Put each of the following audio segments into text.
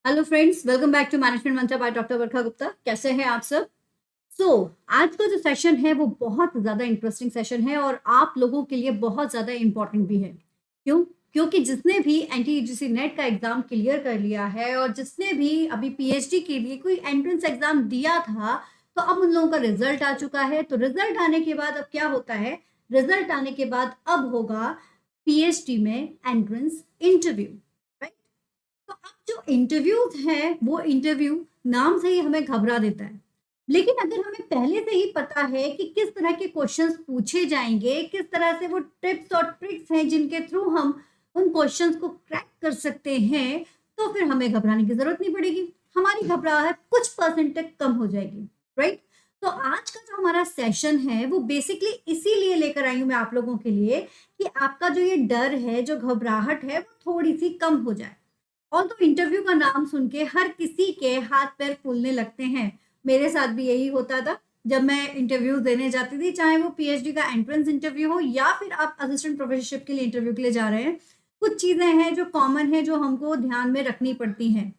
Hello friends, welcome back to management Mantra by doctor Varsha Gupta. कैसे हैं आप सब? आज का जो सेशन है वो बहुत ज़्यादा इंटरेस्टिंग सेशन है और आप लोगों के लिए बहुत ज़्यादा इम्पोर्टेंट भी है। क्यों? क्योंकि जिसने भी एनटीईजीसी नेट का एग्ज़ाम क्लियर कर लिया है और जिसने भी अभी पीएचडी के लिए कोई एंट्रेंस एग्ज़ाम दिया था, तो अब उन लोगों का रिज़ल्ट आ चुका है। तो रिज़ल्ट आने के बाद अब क्या होता है? रिज़ल्ट आने के बाद अब होगा पीएचडी में एंट्रेंस इंटरव्यू, राइट? तो अब जो इंटरव्यूज है वो इंटरव्यू नाम से ही हमें घबरा देता है। लेकिन अगर हमें पहले से ही पता है कि किस तरह के क्वेश्चंस पूछे जाएंगे, किस तरह से वो टिप्स और ट्रिक्स हैं जिनके थ्रू हम उन क्वेश्चंस को क्रैक कर सकते हैं, तो फिर हमें घबराने की जरूरत नहीं पड़ेगी। हमारी घबराहट कुछ परसेंट तक कम हो जाएगी, राइट? तो आज का जो हमारा सेशन है वो बेसिकली इसीलिए लेकर आई हूं मैं आप लोगों के लिए कि आपका जो ये डर है, जो घबराहट है, वो थोड़ी सी कम हो जाए। और तो इंटरव्यू का नाम सुन के हर किसी के हाथ पैर फूलने लगते हैं। मेरे साथ भी यही होता था जब मैं इंटरव्यू देने जाती थी, चाहे वो पीएचडी का एंट्रेंस इंटरव्यू हो या फिर आप असिस्टेंट प्रोफेसरशिप के लिए इंटरव्यू के लिए जा रहे हैं। कुछ चीजें हैं जो कॉमन है, जो हमको ध्यान में रखनी पड़ती हैं।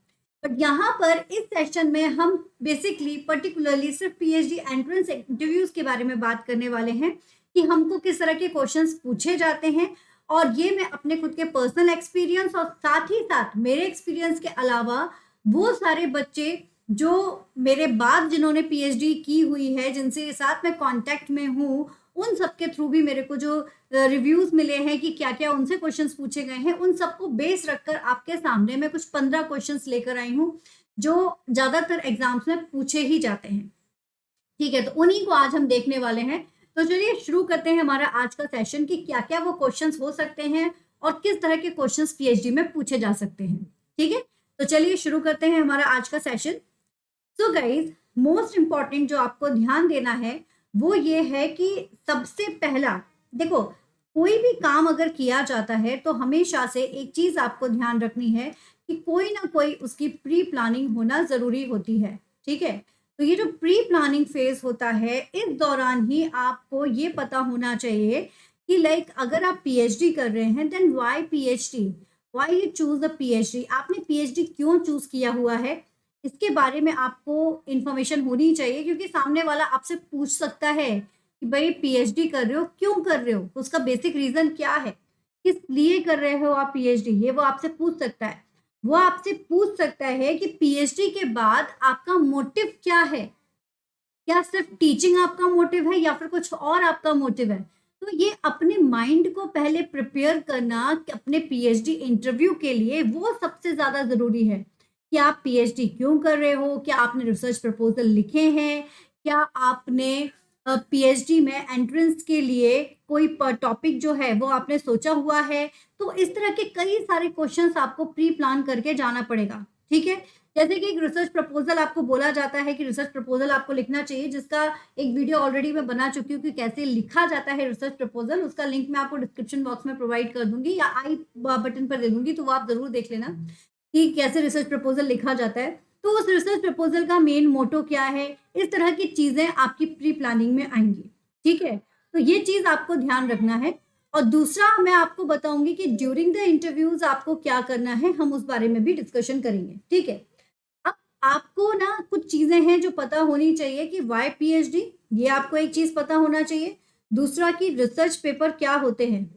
बट यहाँ पर इस सेशन में हम बेसिकली पर्टिकुलरली सिर्फ पीएचडी एंट्रेंस इंटरव्यूज के बारे में बात करने वाले हैं कि हमको किस तरह के क्वेश्चंस पूछे जाते हैं। और ये मैं अपने खुद के पर्सनल एक्सपीरियंस और साथ ही साथ मेरे एक्सपीरियंस के अलावा वो सारे बच्चे जो मेरे बाद जिन्होंने पीएचडी की हुई है, जिनसे साथ मैं कांटेक्ट में हूँ, उन सबके थ्रू भी मेरे को जो रिव्यूज मिले हैं कि क्या क्या उनसे क्वेश्चंस पूछे गए हैं, उन सबको बेस रखकर आपके सामने मैं कुछ 15 क्वेश्चंस लेकर आई हूँ जो ज्यादातर एग्जाम्स में पूछे ही जाते हैं। ठीक है, तो उन्हीं को आज हम देखने वाले हैं। तो चलिए शुरू करते हैं हमारा आज का सेशन कि क्या क्या वो क्वेश्चंस हो सकते हैं और किस तरह के क्वेश्चंस पीएचडी में पूछे जा सकते हैं। ठीक है, तो चलिए शुरू करते हैं हमारा आज का session. So guys, most important जो आपको ध्यान देना है वो ये है कि सबसे पहला, देखो, कोई भी काम अगर किया जाता है तो हमेशा से एक चीज आपको ध्यान रखनी है कि कोई ना कोई उसकी प्री प्लानिंग होना जरूरी होती है। ठीक है, तो ये जो प्री प्लानिंग फेज होता है, इस दौरान ही आपको ये पता होना चाहिए कि लाइक अगर आप पीएचडी कर रहे हैं then why PhD, why you choose the PhD, आपने पीएचडी क्यों चूज किया हुआ है, इसके बारे में आपको इंफॉर्मेशन होनी चाहिए। क्योंकि सामने वाला आपसे पूछ सकता है कि भाई पीएचडी कर रहे हो, क्यों कर रहे हो, उसका बेसिक रीजन क्या है, किस लिए कर रहे हो आप पीएचडी, ये वो आपसे पूछ सकता है। वो आपसे पूछ सकता है कि पीएचडी के बाद आपका मोटिव क्या है, क्या सिर्फ टीचिंग आपका मोटिव है या फिर कुछ और आपका मोटिव है। तो ये अपने माइंड को पहले प्रिपेयर करना अपने पीएचडी इंटरव्यू के लिए वो सबसे ज्यादा जरूरी है कि आप पीएचडी क्यों कर रहे हो, क्या आपने रिसर्च प्रपोजल लिखे हैं, क्या आपने पीएचडी में एंट्रेंस के लिए कोई टॉपिक जो है वो आपने सोचा हुआ है। तो इस तरह के कई सारे क्वेश्चंस आपको प्री प्लान करके जाना पड़ेगा। ठीक है, जैसे कि एक रिसर्च प्रपोजल आपको बोला जाता है कि रिसर्च प्रपोजल आपको लिखना चाहिए, जिसका एक वीडियो ऑलरेडी मैं बना चुकी हूँ कि कैसे लिखा जाता है रिसर्च प्रपोजल। उसका लिंक मैं आपको डिस्क्रिप्शन बॉक्स में प्रोवाइड कर दूंगी या आई बटन पर दे दूंगी, तो वो आप जरूर देख लेना कि कैसे रिसर्च प्रपोजल लिखा जाता है। तो उस रिसर्च प्रपोजल का मेन मोटो क्या है, इस तरह की चीजें आपकी प्री प्लानिंग में आएंगी। ठीक है, तो ये चीज आपको ध्यान रखना है। और दूसरा मैं आपको बताऊंगी कि ड्यूरिंग द इंटरव्यूज आपको क्या करना है, हम उस बारे में भी डिस्कशन करेंगे। ठीक है, अब आपको ना कुछ चीजें हैं जो पता होनी चाहिए कि वाई पीएचडी, ये आपको एक चीज पता होना चाहिए। दूसरा कि रिसर्च पेपर क्या होते हैं,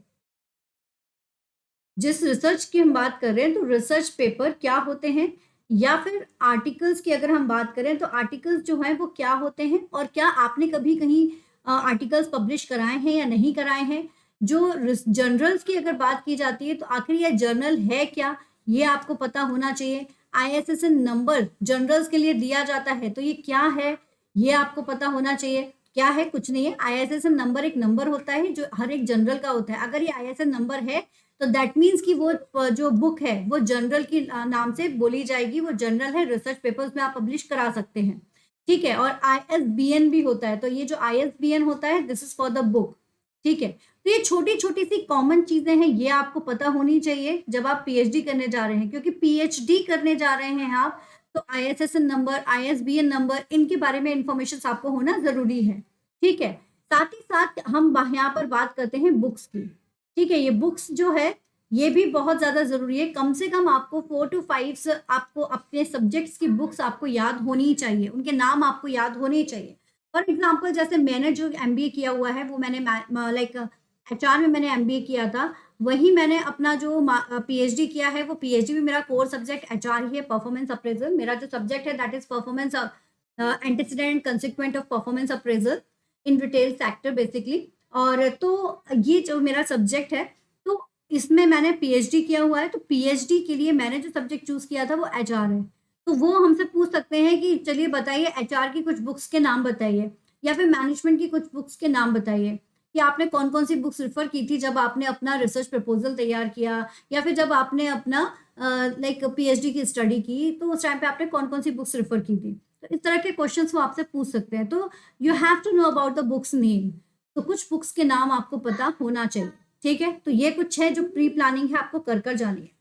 जिस रिसर्च की हम बात कर रहे हैं तो रिसर्च पेपर क्या होते हैं, या फिर आर्टिकल्स की अगर हम बात करें तो आर्टिकल्स जो हैं वो क्या होते हैं, और क्या आपने कभी कहीं आर्टिकल्स पब्लिश कराए हैं या नहीं कराए हैं। जो जर्नल्स की अगर बात की जाती है तो आखिर ये जर्नल है क्या, ये आपको पता होना चाहिए। आईएसएसएन नंबर जर्नल्स के लिए दिया जाता है, तो ये क्या है, ये आपको पता होना चाहिए। क्या है, कुछ नहीं है, आईएसएसएन नंबर एक नंबर होता है जो हर एक जर्नल का होता है। अगर ये आईएसएन नंबर है तो दैट मीन्स कि वो जो बुक है वो जर्नल की नाम से बोली जाएगी, वो जर्नल है, रिसर्च पेपर्स में आप पब्लिश करा सकते हैं। ठीक है, और आईएसबीएन भी होता है, तो ये जो आईएसबीएन होता है this is for the book. ठीक है, तो ये छोटी छोटी सी कॉमन चीजें हैं, ये आपको पता होनी चाहिए जब आप पीएचडी करने जा रहे हैं। क्योंकि पीएचडी करने जा रहे हैं आप, तो आईएसएसएन नंबर, आईएसबीएन नंबर, इनके बारे में इंफॉर्मेशन आपको होना जरूरी है। ठीक है, साथ ही साथ हम यहाँ पर बात करते हैं बुक्स की। ठीक है, ये बुक्स जो है ये भी बहुत ज़्यादा ज़रूरी है। कम से कम आपको 4 टू 5 आपको अपने सब्जेक्ट्स की बुक्स आपको याद होनी ही चाहिए, उनके नाम आपको याद होने ही चाहिए। फॉर एग्ज़ाम्पल जैसे मैंने जो एमबीए किया हुआ है वो मैंने लाइक एचआर में मैंने एमबीए किया था, वहीं मैंने अपना जो पीएचडी किया है, वो पीएचडी भी मेरा कोर सब्जेक्ट एचआर ही है, परफॉर्मेंस अप्रेज़ल। मेरा जो सब्जेक्ट है that is performance antecedent and consequent of performance appraisal in retail sector basically. और तो ये जो मेरा सब्जेक्ट है, तो इसमें मैंने पीएचडी किया हुआ है, तो पीएचडी के लिए मैंने जो सब्जेक्ट चूज़ किया था वो एचआर है। तो वो हमसे पूछ सकते हैं कि चलिए बताइए एचआर की कुछ बुक्स के नाम बताइए, या फिर मैनेजमेंट की कुछ बुक्स के नाम बताइए, कि आपने कौन-कौन सी बुक्स रेफ़र की थी जब आपने अपना रिसर्च प्रपोज़ल तैयार किया, या फिर जब आपने अपना लाइक पीएचडी की स्टडी की, तो उस टाइम पे आपने कौन-कौन सी बुक्स रेफ़र की थी। तो इस तरह के क्वेश्चंस वो आपसे पूछ सकते हैं। तो you have to know about the books name. तो कुछ बुक्स के नाम आपको पता होना चाहिए, ठीक है? तो ये कुछ है जो प्री प्लानिंग है, आपको कर जानी है।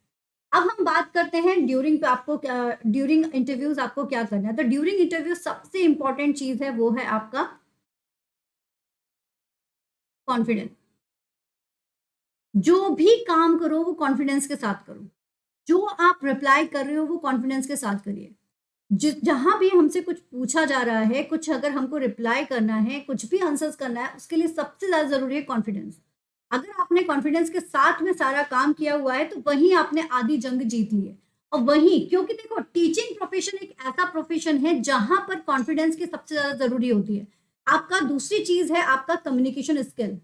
अब हम बात करते हैं ड्यूरिंग पे आपको क्या, ड्यूरिंग इंटरव्यूज़ आपको क्या करना है। तो ड्यूरिंग इंटरव्यू सबसे इम्पोर्टेंट चीज़ है वो है आपका कॉन्फिडेंस। जो भी काम करो वो कॉन्फिडेंस के साथ करो। जो आप रिप्लाई कर रहे हो वो कॉन्फिडेंस के साथ करिए। जहाँ भी हमसे कुछ पूछा जा रहा है, कुछ अगर हमको रिप्लाई करना है, कुछ भी आंसर्स करना है, उसके लिए सबसे ज़्यादा ज़रूरी है कॉन्फिडेंस। अगर आपने कॉन्फिडेंस के साथ में सारा काम किया हुआ है, तो वहीं आपने आधी जंग जीत ली है। और वहीं क्योंकि देखो टीचिंग प्रोफ़ेशन एक ऐसा प्रोफ़ेशन है जहाँ पर कॉन्फिडेंस की सबसे ज़्यादा ज़रूरी होती है। आपका दूसरी चीज़ है आपका कम्युनिकेशन स्किल,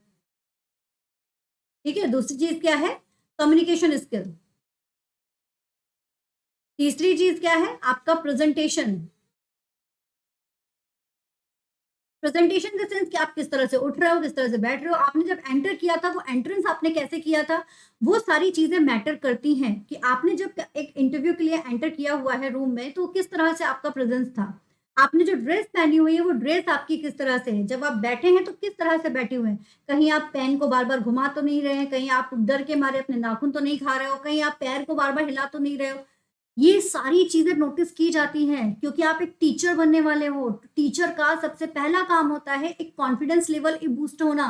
ठीक है? दूसरी चीज़ क्या है? Communication skill. तीसरी चीज़ क्या है? आपका presentation. Presentation in the sense कि आप किस तरह से उठ रहे हो, किस तरह से बैठ रहे हो, आपने जब एंटर किया था, वो एंट्रेंस आपने कैसे किया था, वो सारी चीज़ें मैटर करती हैं कि आपने जब एक इंटरव्यू के लिए एंटर किया हुआ है रूम में, तो किस तरह से आपका प्रेज़ेंस था। आपने जो ड्रेस पहनी हुई है, वो ड्रेस आपकी किस तरह से है। जब आप बैठे हैं, तो किस तरह से बैठे हुए हैं। कहीं आप पेन को बार-बार घुमा तो नहीं रहे हैं, कहीं आप डर के मारे अपने नाखून तो नहीं खा रहे हो, कहीं आप पैर को बार-बार हिला तो नहीं रहे हो। ये सारी चीज़ें नोटिस की जाती हैं क्योंकि आप एक टीचर बनने वाले हो। टीचर का सबसे पहला काम होता है एक कॉन्फिडेंस लेवल बूस्ट होना।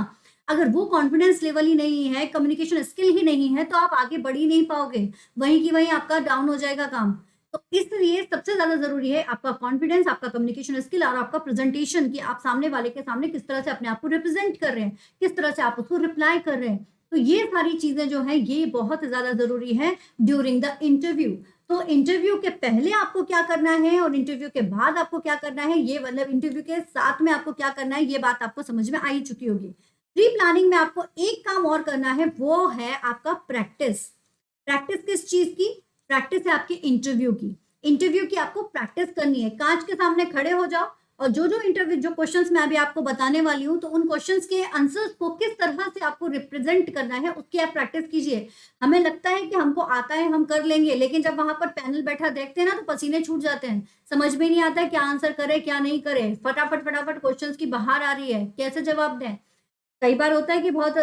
अगर वो कॉन्फिडेंस लेवल ही नहीं है, कम्युनिकेशन स्किल ही नहीं है, तो आप आगे बढ़ ही नहीं पाओगे। वहीं की वहीं आपका डाउन हो जाएगा काम। तो इसलिए सबसे ज़्यादा ज़रूरी है आपका कॉन्फिडेंस, आपका कम्युनिकेशन स्किल और आपका प्रेज़ेंटेशन कि आप सामने वाले के सामने किस तरह से अपने आप को रिप्रेज़ेंट कर रहे हैं, किस तरह से आप उसको रिप्लाई कर रहे हैं। तो ये सारी चीज़ें जो हैं, ये बहुत ज़्यादा ज़रूरी है ड्यूरिंग द इंटरव्यू। तो इंटरव्यू के पहले आपको क्या करना है और इंटरव्यू के बाद आपको क्या करना है, ये मतलब इंटरव्यू के साथ में आपको क्या करना है, ये बात आपको समझ में आ ही चुकी होगी। प्री प्लानिंग में आपको एक काम और करना है, वो है आपका प्रैक्टिस। प्रैक्टिस किस चीज़ की? प्रैक्टिस है आपकी इंटरव्यू की। इंटरव्यू की आपको प्रैक्टिस करनी है। काँच के सामने खड़े हो जाओ और जो-जो इंटरव्यू जो क्वेश्चन्स मैं अभी आपको बताने वाली हूँ, तो उन क्वेश्चन्स के आंसर्स को किस तरह से आपको रिप्रेज़ेंट करना है, उसकी आप प्रैक्टिस कीजिए। हमें लगता है कि हमको आता है, हम कर लेंगे, लेकिन जब वहाँ पर पैनल बैठा देखते हैं ना, तो पसीने छूट जाते हैं। समझ में नहीं आता है क्या आंसर करें, क्या नहीं करें। फटाफट क्वेश्चन्स की बहार आ रही है, कैसे जवाब दें? कई बार होता है कि बहुत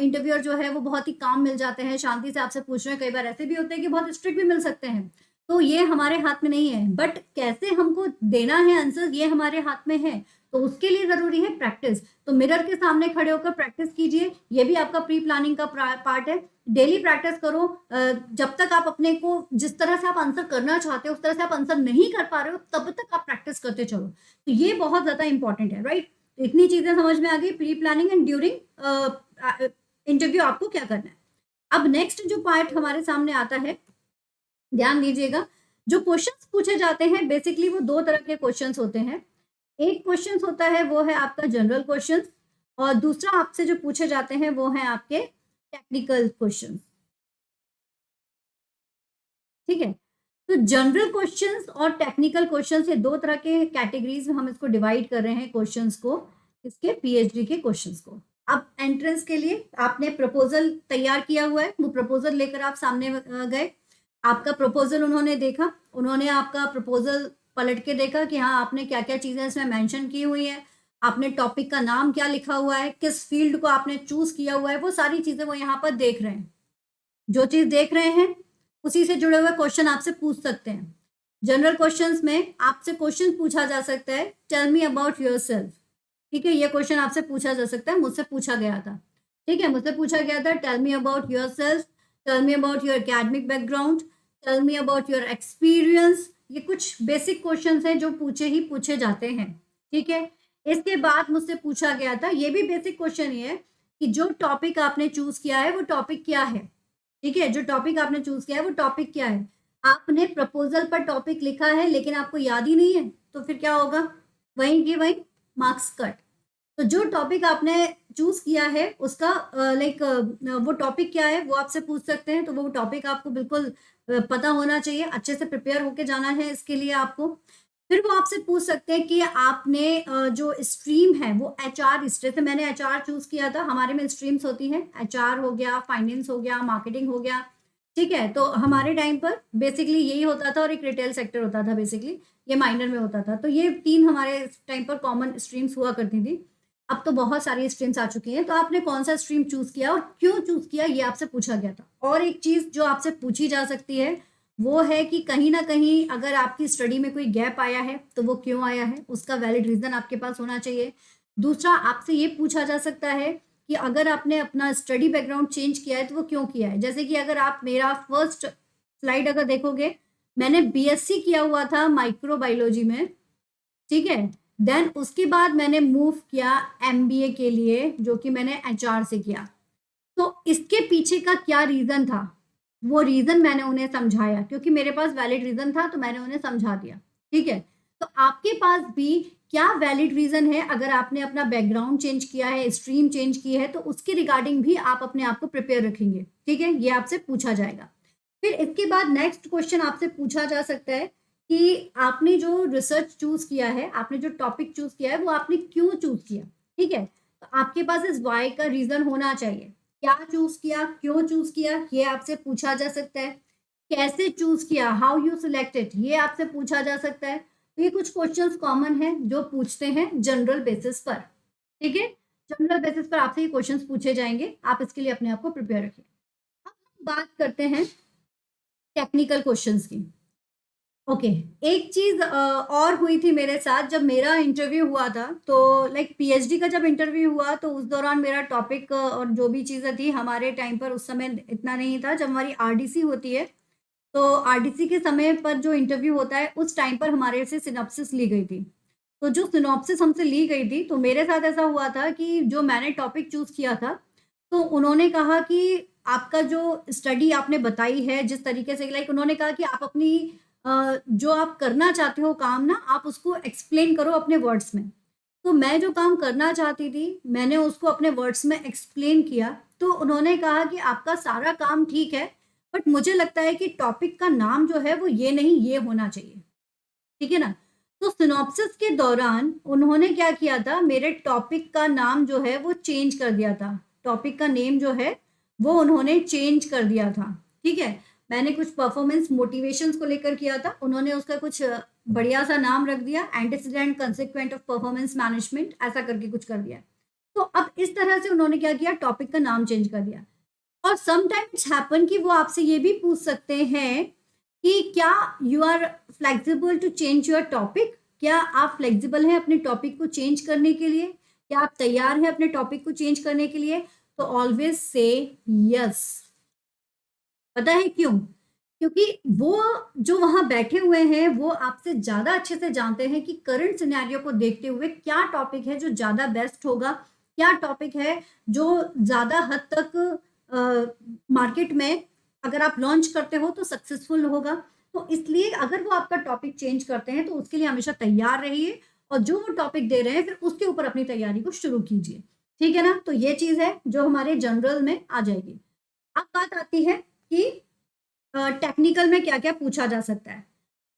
इंटरव्यूअर जो है वो बहुत ही काम मिल जाते हैं, शांति से आपसे पूछ रहे हैं। कई बार ऐसे भी होते हैं कि बहुत स्ट्रिक्ट भी मिल सकते हैं। तो ये हमारे हाथ में नहीं है, बट कैसे हमको देना है आंसर ये हमारे हाथ में है। तो उसके लिए ज़रूरी है प्रैक्टिस। तो मिरर के सामने खड़े होकर प्रैक्टिस कीजिए, ये भी आपका प्री प्लानिंग का पार्ट है। डेली प्रैक्टिस करो जब तक आप अपने को जिस तरह से आप आंसर करना चाहते हो, उस तरह से आप आंसर नहीं कर पा रहे हो, तब तक आप प्रैक्टिस करते चलो। तो ये बहुत ज़्यादा इम्पोर्टेंट है, राइट? इतनी चीज़ें समझ में आ गई pre planning and during interview आपको क्या करना है। अब नेक्स्ट जो पार्ट हमारे सामने आता है, ध्यान दीजिएगा, जो क्वेश्चंस पूछे जाते हैं बेसिकली वो 2 तरह के क्वेश्चंस होते हैं। एक क्वेश्चंस होता है वो है आपका जनरल क्वेश्चंस और दूसरा आपसे जो पूछे जाते हैं वो हैं आपके टेक्निकल क्वेश्चंस, ठीक है? तो जनरल क्वेश्चंस और टेक्निकल क्वेश्चंस ये 2 तरह के कैटेगरीज़ में हम इसको डिवाइड कर रहे हैं क्वेश्चंस को, इसके पीएचडी के क्वेश्चंस को। अब एंट्रेंस के लिए आपने प्रपोज़ल तैयार किया हुआ है, वो प्रपोज़ल लेकर आप सामने गए। आपका प्रपोज़ल उन्होंने देखा, उन्होंने आपका प्रपोज़ल पलट के देखा कि हाँ, आपने क्या-क्या चीज़ें इसमें मेंशन की हुई हैं, आपने टॉपिक का नाम क्या लिखा हुआ है, किस फ़ील्ड को आपने चूज़ किया हुआ है, वो सारी चीज़ें वो यहाँ पर देख रहे हैं। जो चीज़ देख रहे हैं, उसी से जुड़े हुए क्वेश्चन आपसे पूछ सकते हैं। जनरल क्वेश्चंस में आपसे क्वेश्चन पूछा जा सकता है, टेल मी अबाउट योरसेल्फ, ठीक है? ये क्वेश्चन आपसे पूछा जा सकता है, मुझसे पूछा गया था, ठीक है? मुझसे पूछा गया था, tell me about yourself, tell me about your academic background, tell me about your experience. ये कुछ बेसिक क्वेश्चंस हैं जो पूछे जाते हैं, ठीक है। इसके बाद मुझसे पूछा गया था, ये भी बेसिक क्वेश्चन ही है, कि जो टॉपिक आपने चूज किया है वो टॉपिक क्या है, ठीक है। जो टॉपिक आपने चूज किया है वो टॉपिक क्या है। आपने प्रपोजल पर टॉपिक लिखा है लेकिन आपको याद ही नहीं है, तो फिर क्या होगा, वहीं की वहीं मार्क्स कट। तो जो टॉपिक आपने चूज किया है उसका लाइक वो टॉपिक क्या है वो आपसे पूछ सकते हैं, तो वो टॉपिक आपको बिल्कुल पता होना चाहिए, अच्छे से प्रिपेयर होके जाना है इसके लिए आपको। फिर वो आपसे पूछ सकते हैं कि आपने जो स्ट्रीम है वो एचआर, जैसे मैंने एचआर चूज किया था, हमारे में स्ट्रीम्स होती हैं, एचआर हो गया, फाइनेंस हो गया, मार्केटिंग हो गया, ठीक है। तो हमारे टाइम पर बेसिकली यही होता था, और एक रिटेल सेक्टर होता था, बेसिकली ये माइनर में होता था। तो ये 3 हमारे टाइम पर कॉमन स्ट्रीम्स हुआ करती थी। अब तो बहुत सारी स्ट्रीम्स आ चुकी हैं। तो आपने कौन सा स्ट्रीम चूज किया और क्यों चूज किया, ये आपसे पूछा गया था। और एक चीज जो आपसे पूछी जा सकती है वो है कि कहीं ना कहीं अगर आपकी स्टडी में कोई गैप आया है तो वो क्यों आया है, उसका वैलिड रीजन आपके पास होना चाहिए। दूसरा, आपसे ये पूछा जा सकता है कि अगर आपने अपना स्टडी बैकग्राउंड चेंज किया है तो वो क्यों किया है। जैसे कि अगर आप मेरा फर्स्ट स्लाइड अगर देखोगे, मैंने बीएससी किया हुआ था माइक्रोबायोलॉजी में, ठीक है। देन उसके बाद मैंने मूव किया एमबीए के लिए, जो कि मैंने एचआर से किया। तो इसके पीछे का क्या रीजन था, वो रीजन मैंने उन्हें समझाया, क्योंकि मेरे पास वैलिड रीजन था तो मैंने उन्हें समझा दिया, ठीक है। तो आपके पास भी क्या वैलिड रीजन है, अगर आपने अपना बैकग्राउंड चेंज किया है, स्ट्रीम चेंज की है, तो उसके रिगार्डिंग भी आप अपने आप को प्रिपेयर रखेंगे, ठीक है। ये आपसे पूछा जाएगा। फिर इसके बाद नेक्स्ट क्वेश्चन आपसे पूछा जा सकता है कि आपने जो रिसर्च चूज किया है, आपने जो टॉपिक चूज किया है, वो आपने क्यों चूज किया, ठीक है। तो आपके पास इस वाई का रीजन होना चाहिए, क्या चूज किया, क्यों चूज किया, ये आपसे पूछा जा सकता है। कैसे चूज किया, हाउ यू सिलेक्टेड, ये आपसे पूछा जा सकता है। तो ये कुछ क्वेश्चंस कॉमन है जो पूछते हैं जनरल बेसिस पर, ठीक है। जनरल बेसिस पर आपसे ये क्वेश्चंस पूछे जाएंगे, आप इसके लिए अपने आप को प्रिपेयर रखिए। अब हम बात करते हैं टेक्निकल क्वेश्चंस की। ओके, एक चीज और हुई थी मेरे साथ जब मेरा इंटरव्यू हुआ था। तो लाइक पीएचडी का जब इंटरव्यू हुआ तो उस दौरान मेरा टॉपिक और जो भी चीज़ें थी हमारे टाइम पर, उस समय इतना नहीं था। जब हमारी आरडीसी होती है तो आरडीसी के समय पर जो इंटरव्यू होता है उस टाइम पर हमारे से सिनॉप्सिस ली गई थी। तो जो सिनॉप्सिस हमसे ली गई थी, तो मेरे साथ ऐसा हुआ था कि जो मैंने टॉपिक चूज किया था, तो उन्होंने कहा कि आपका जो स्टडी आपने बताई है जिस तरीके से, लाइक उन्होंने कहा कि आप अपनी जो आप करना चाहते हो काम ना, आप उसको एक्सप्लेन करो अपने वर्ड्स में। तो मैं जो काम करना चाहती थी मैंने उसको अपने वर्ड्स में एक्सप्लेन किया। तो उन्होंने कहा कि आपका सारा काम ठीक है, बट मुझे लगता है कि टॉपिक का नाम जो है वो ये नहीं, ये होना चाहिए, ठीक है ना। तो सिनॉप्सिस के दौरान उन्होंने क्या किया था, मेरे टॉपिक का नाम जो है वो चेंज कर दिया था। टॉपिक का नेम जो है वो उन्होंने चेंज कर दिया था, ठीक है। मैंने कुछ परफॉर्मेंस मोटिवेशंस को लेकर किया था, उन्होंने उसका कुछ बढ़िया सा नाम रख दिया, antecedent consequent of performance management, ऐसा करके कुछ कर दिया। तो अब इस तरह से उन्होंने क्या किया, टॉपिक का नाम चेंज कर दिया। और समटाइम्स हैपन कि वो आपसे ये भी पूछ सकते हैं कि क्या you are flexible to change your topic, क्या आप फ्लेक्सिबल हैं अपने टॉपिक को चेंज करने के लिए, क्या आप तैयार हैं अपने टॉपिक को चेंज करने के लिए। तो ऑलवेज से यस। पता है क्यों, क्योंकि वो जो वहां बैठे हुए हैं वो आपसे ज्यादा अच्छे से जानते हैं कि करंट सिनेरियो को देखते हुए क्या टॉपिक है जो ज्यादा बेस्ट होगा, क्या टॉपिक है जो ज्यादा हद तक मार्केट में अगर आप लॉन्च करते हो तो सक्सेसफुल होगा। तो इसलिए अगर वो आपका टॉपिक चेंज करते हैं तो उसके लिए हमेशा तैयार रहिए, और जो वो टॉपिक दे रहे हैं फिर उसके ऊपर अपनी तैयारी को शुरू कीजिए, ठीक है ना। तो ये चीज है जो हमारे जनरल में आ जाएगी। अब बात आती है कि टेक्निकल में क्या क्या पूछा जा सकता है।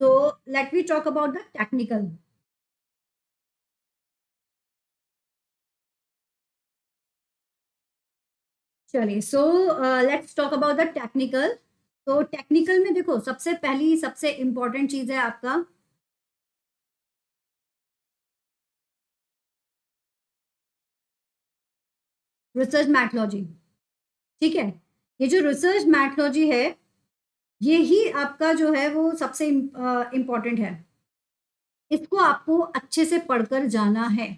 तो let me talk about the technical. चलिए, so let's talk about the technical. तो टेक्निकल में देखो, सबसे पहली सबसे इंपॉर्टेंट चीज है आपका रिसर्च मैथोलॉजी, ठीक है। ये जो रिसर्च मैथोलॉजी है ये ही आपका जो है वो सबसे इम्पॉर्टेंट है। इसको आपको अच्छे से पढ़कर जाना है।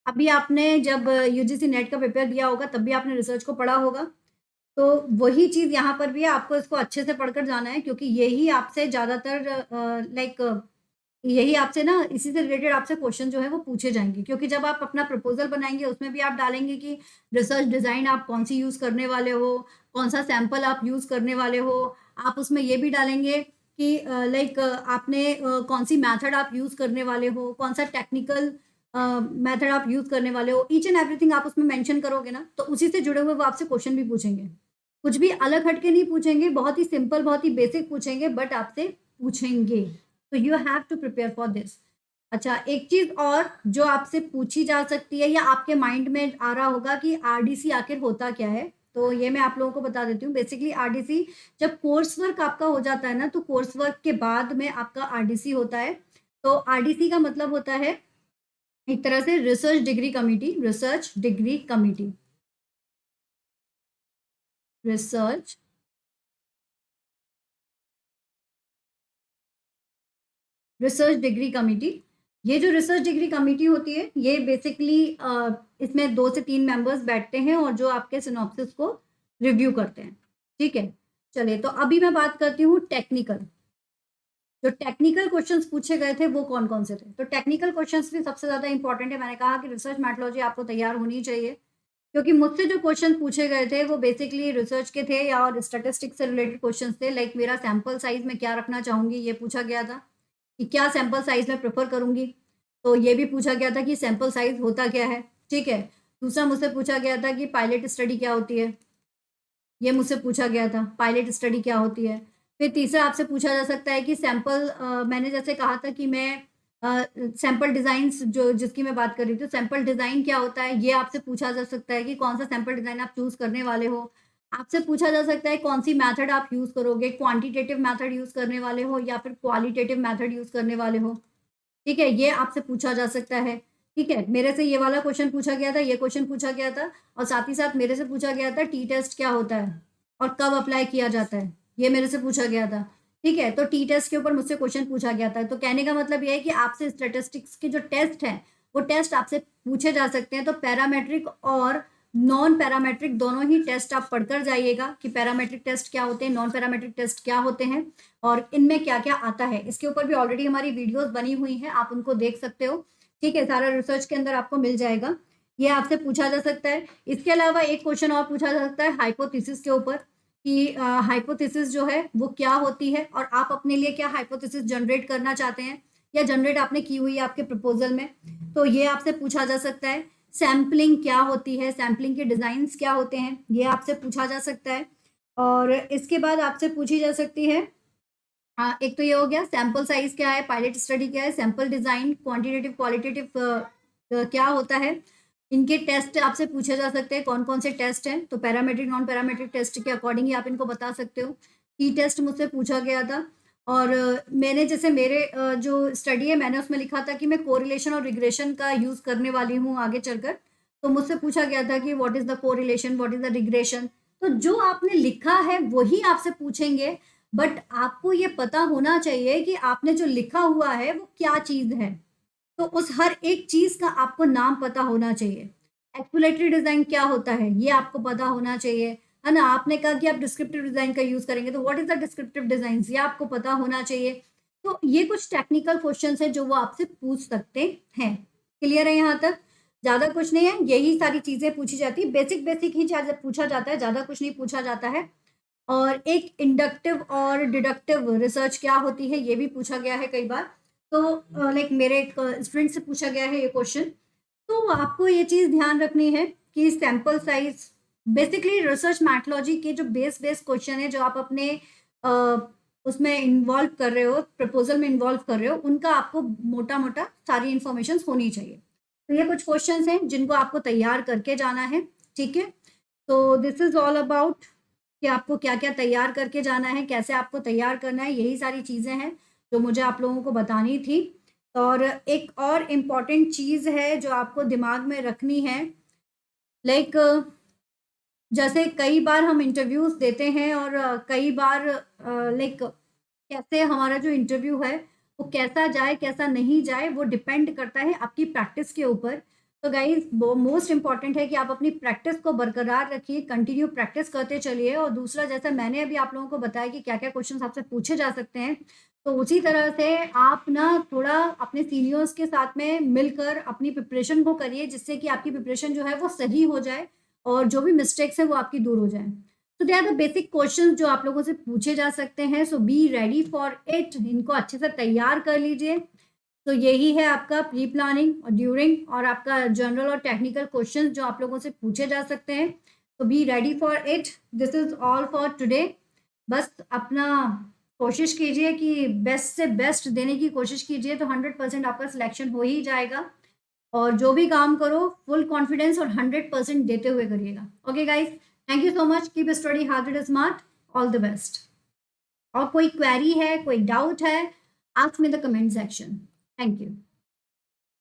अभी आपने जब यूजीसी नेट का पेपर दिया होगा तब भी आपने रिसर्च को पढ़ा होगा। तो वही चीज़ यहाँ पर भी है, आपको इसको अच्छे से पढ़कर जाना है क्योंकि यही आपसे ज़्यादातर यही आपसे ना इसी से रिलेटेड आपसे क्वेश्चन जो है वो पूछे जाएँगे क्योंकि जब आप अपना प्रपोज़ल बनाएँगे उसमें भी आप डालेंगे कि रिसर्च डिज़ाइन आप कौन-सी यूज़ करने वाले हो, कौन-सा सैंपल आप यूज़ करने वाले हो। आप उसमें ये भी डालेंगे कि आपने कौन-सी मेथड आप यूज़ करने वाले हो, कौन-सा टेक्निकल मेथड आप यूज़ करने वाले हो। ईच एंड एवरीथिंग आप उसमें मेंशन करोगे ना, तो उसी से जुड़े हुए वो आपसे क्वेश्चन भी पूछेंगे। कुछ भी अलग हट के नहीं पूछेंगे, बहुत ही सिंपल, बहुत ही बेसिक पूछेंगे बट आपसे पूछेंगे। तो you have to prepare for this. अच्छा, एक चीज़ और जो आपसे पूछी जा सकती है या आपके माइंड में आ रहा होगा कि आरडीसी आखिर होता क्या है? तो ये मैं आप लोगों को बता देती हूँ। बेसिकली आरडीसी जब कोर्स वर्क आपका हो जाता है ना, तो कोर्स वर्क के बाद में आपका आरडीसी होता है। तो आरडीसी का मतलब होता है एक तरह से research degree committee, research research degree committee. ये जो रिसर्च डिग्री कमिटी होती है, ये बेसिकली इसमें 2 से 3 मेंबर्स बैठते हैं और जो आपके सिनॉप्सिस को रिव्यू करते हैं। ठीक है? चलिए, तो अभी मैं बात करती हूँ टेक्निकल। जो टेक्निकल क्वेश्चंस पूछे गए थे वो कौन-कौन से थे? तो टेक्निकल क्वेश्चंस भी सबसे ज़्यादा इंपॉर्टेंट है। मैंने कहा कि रिसर्च मेथोडोलॉजी आपको तैयार होनी चाहिए, क्योंकि मुझसे जो क्वेश्चन पूछे गए थे वो बेसिकली रिसर्च के थे या और स्टैटिस्टिक्स से रिलेटेड क्वेश्चंस थे। लाइक मेरा सैंपल साइज़ मैं क्या रखना चाहूँगी, ये पूछा गया था। कि क्या सैंपल साइज़ मैं प्रेफ़र करूँगी? तो ये भी पूछा गया था कि सैंपल साइज़ होता क्या है? ठीक है। दूसरा मुझसे पूछा गया था कि पायलट स्टडी क्या होती है? ये मुझसे पूछा गया था, पायलट स्टडी क्या होती है? फिर तीसरा आपसे पूछा जा सकता है कि मैंने जैसे कहा था कि मैं सैंपल डिज़ाइन्स जो जिसकी मैं बात कर रही थी, सैंपल डिज़ाइन क्या होता है? ये आपसे पूछा जा सकता है कि कौन-सा सैंपल डिज़ाइन आप चूज़ करने वाले हो। आपसे पूछा जा सकता है कौन-सी मेथड आप यूज़ करोगे, क्वांटिटेटिव मेथड यूज़ करने वाले हो या फिर क्वालिटेटिव मेथड यूज़ करने वाले हो। ठीक है? ये आपसे पूछा जा सकता है, ठीक है? मेरे से ये वाला क्वेश्चन पूछा गया था, ये क्वेश्चन पूछा गया था और साथ ही साथ मेरे से पूछा गया था टी टेस्ट क्या होता है और कब अप्लाई किया जाता है? ये मेरे से पूछा गया था, ठीक है? तो टी टेस्ट के ऊपर मुझसे क्वेश्चन पूछा गया था। तो कहने का मतलब ये है कि आपसे स्टैटिस्टिक्स के जो टेस्ट हैं, वो टेस्ट आपसे पूछे जा सकते हैं। तो पैरामेट्रिक और नॉन पैरामेट्रिक दोनों ही टेस्ट आप पढ़कर जाइएगा कि पैरामेट्रिक टेस्ट क्या होते हैं, नॉन पैरामेट्रिक टेस्ट क्या होते हैं और इनमें क्या-क्या आता है। इसके ऊपर भी ऑलरेडी हमारी वीडियोज़ बनी हुई हैं, आप उनको देख सकते हो। ठीक है? सारा रिसर्च के अंदर आपको मिल जाएगा। ये आपसे पूछा जा सकता है। इसके अलावा एक क्वेश्चन और पूछा जा सकता है हाइपोथेसिस के ऊपर कि हाइपोथेसिस जो है वो क्या होती है और आप अपने लिए क्या हाइपोथेसिस जनरेट करना चाहते हैं या जनरेट आपने की हुई है आपके प्रपोज़ल में। तो ये आपसे पूछा जा सकता है। सैंपलिंग क्या होती है? सैंपलिंग के डिज़ाइन्स क्या होते हैं? ये आपसे पूछा जा सकता है। और इसके बाद आपसे पूछी जा सकती है हाँ, एक तो ये हो गया सैंपल साइज़ क्या है, पायलट स्टडी क्या है, सैंपल डिज़ाइन, क्वांटिटेटिव, क्वालिटेटिव क्या होता है? इनके टेस्ट आपसे पूछे जा सकते हैं, कौन-कौन से टेस्ट हैं, तो पैरामेट्रिक, नॉन पैरामेट्रिक टेस्ट के अकॉर्डिंग ही आप इनको बता सकते हो। टी टेस्ट मुझसे पूछा गया था और मैंने जैसे मेरे जो स्टडी है मैंने उसमें लिखा था कि मैं कोरिलेशन और रिग्रेशन का यूज़ करने वाली हूँ आगे चलकर। तो मुझसे पूछा गया था कि what is the correlation, what is the regression? तो जो आपने लिखा है वही आपसे पूछेंगे बट आपको ये पता होना चाहिए कि आपने जो लिखा हुआ है वो क्या चीज़ है। तो उस हर एक चीज़ का आपको नाम पता होना चाहिए। एक्सप्लेनेटरी डिज़ाइन क्या होता है, ये आपको पता होना चाहिए, है ना? आपने कहा कि आप डिस्क्रिप्टिव डिज़ाइन का यूज़ करेंगे, तो what is the descriptive designs ये आपको पता होना चाहिए। तो ये कुछ टेक्निकल क्वेश्चन्स हैं जो वो आपसे पूछ सकते हैं। क्लियर है यहाँ तक? ज़्यादा कुछ नहीं है, यही सारी चीज़ें पूछी जाती हैं। बेसिक-बेसिक ही ज़्यादा पूछा जाता है, ज़्यादा कुछ नहीं पूछा जाता है। और एक इंडक्टिव और डिडक्टिव रिसर्च क्या होती है ये भी पूछा गया है कई बार। तो लाइक मेरे एक स्टूडेंट से पूछा गया है ये क्वेश्चन। तो आपको ये चीज़ ध्यान रखनी है कि sample size basically research methodology के जो बेस क्वेश्चन है जो आप अपने अ, उसमें इन्वॉल्व कर रहे हो, प्रपोज़ल में इन्वॉल्व कर रहे हो, उनका आपको मोटा-मोटा सारी इन्फॉर्मेशंस होनी चाहिए। तो ये कुछ क्वेश्चन्स हैं जिनको आपको तैयार करके जाना है, ठीक है? तो दिस इज़ ऑल अबाउट कि आपको क्या-क्या तैयार करके जाना है, कैसे आपको तैयार करना है, यही सारी चीज़ें हैं जो मुझे आप लोगों को बतानी थी। और एक और इम्पॉर्टेंट चीज़ है जो आपको दिमाग में रखनी है, लाइक जैसे कई बार हम इंटरव्यूज़ देते हैं और कई बार लाइक कैसे हमारा जो इंटरव्यू है, वो कैसा जाए, कैसा नहीं जाए, वो डिपेंड करता है आपकी प्रैक्टिस के ऊपर। तो गाइज मोस्ट इम्पॉर्टेंट है कि आप अपनी प्रैक्टिस को बरकरार रखिए, कंटिन्यू प्रैक्टिस करते चलिए। और दूसरा, जैसा मैंने अभी आप लोगों को बताया कि क्या क्या क्वेश्चंस आपसे पूछे जा सकते हैं, तो उसी तरह से आप ना थोड़ा अपने सीनियर्स के साथ में मिलकर अपनी प्रिपरेशन को करिए, जिससे कि आपकी प्रिपरेशन जो है वो सही हो जाए और जो भी मिस्टेक्स है वो आपकी दूर हो जाए। तो they are the basic questions जो आप लोगों से पूछे जा सकते हैं, so be ready for it. इनको अच्छे से तैयार कर लीजिए। तो यही है आपका प्री प्लानिंग और ड्यूरिंग और आपका जनरल और टेक्निकल क्वेश्चंस जो आप लोगों से पूछे जा सकते हैं। तो B ready for it. This is all for today. बस अपना कोशिश कीजिए कि बेस्ट से बेस्ट देने की कोशिश कीजिए, तो 100% आपका सिलेक्शन हो ही जाएगा। और जो भी काम करो फुल कॉन्फिडेंस और 100% देते हुए करिएगा। Okay guys, thank you so much. Keep study hard smart. All the best. और कोई क्वेरी है, कोई डाउट है, ask me the comment section. Thank you.